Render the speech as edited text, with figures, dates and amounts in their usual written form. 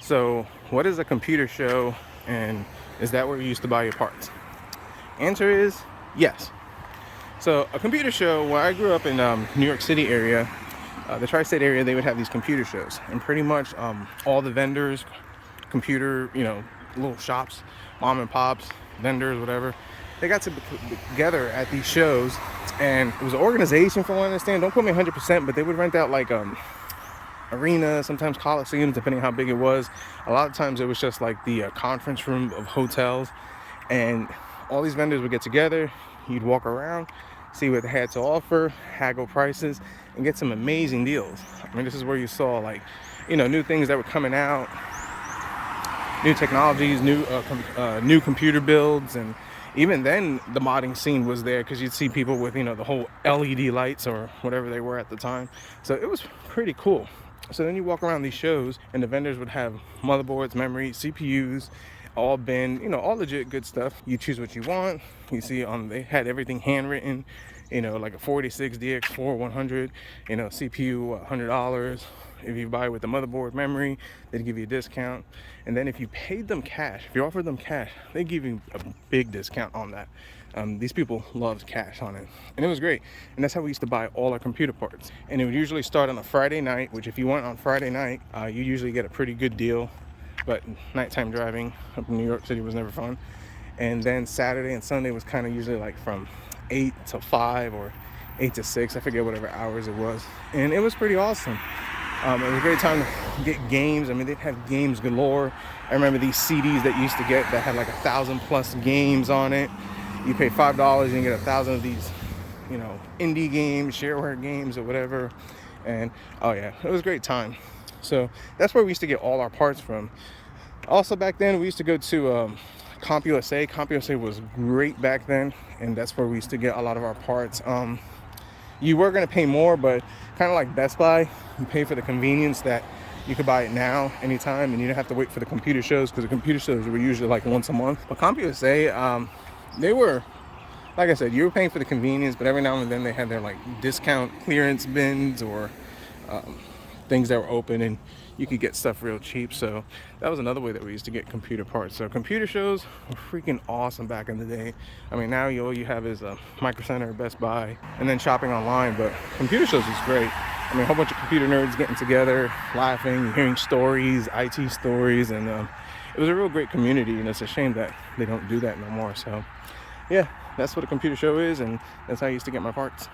So, what is a computer show, and is that where you used to buy your parts? Answer is yes. So, a computer show, where I grew up in New York City area, the tri-state area, they would have these computer shows, and pretty much all the vendors, computer, little shops, mom and pops, vendors, whatever, they got to be together at these shows, and it was an organization, from what I understand. Don't quote me 100%, but they would rent out like arena, sometimes coliseums, depending on how big it was. A lot of times it was just like the conference room of hotels, and all these vendors would get together. You'd walk around, see what they had to offer, haggle prices, and get some amazing deals. I mean, this is where you saw new things that were coming out, new technologies, new computer builds, and even then the modding scene was there, because you'd see people with the whole LED lights or whatever they were at the time. So it was pretty cool. So then you walk around these shows, and the vendors would have motherboards, memory, CPUs, all bin, all legit good stuff. You choose what you want. You see, they had everything handwritten, like a 46 DX4 100, CPU $100. If you buy with the motherboard memory, they'd give you a discount. And then if you paid them cash, if you offered them cash, they give you a big discount on that. These people loved cash on it, and it was great. And that's how we used to buy all our computer parts. And it would usually start on a Friday night, which if you went on Friday night, you usually get a pretty good deal. But nighttime driving up in New York City was never fun. And then Saturday and Sunday was kind of usually like from 8 to 5 or 8 to 6. I forget whatever hours it was. And it was pretty awesome. It was a great time to get games. I mean, they'd have games galore. I remember these CDs that you used to get that had like 1,000+ games on it. You pay $5 and you get 1,000 of these, indie games, shareware games, or whatever. And oh yeah, it was a great time. So that's where we used to get all our parts from. Also back then, we used to go to CompUSA. CompUSA was great back then, and that's where we used to get a lot of our parts. You were going to pay more, but kind of like Best Buy, you pay for the convenience that you could buy it now, anytime, and you don't have to wait for the computer shows, because the computer shows were usually like once a month. But CompUSA, they were, like I said, you were paying for the convenience, but every now and then they had their like discount clearance bins, or things that were open, and you could get stuff real cheap. So that was another way that we used to get computer parts. So computer shows were freaking awesome back in the day. I mean, now all you have is Micro Center, Best Buy, and then shopping online. But computer shows was great. I mean, a whole bunch of computer nerds getting together, laughing, hearing stories, IT stories, and it was a real great community. And it's a shame that they don't do that no more. So yeah, that's what a computer show is, and that's how I used to get my parts.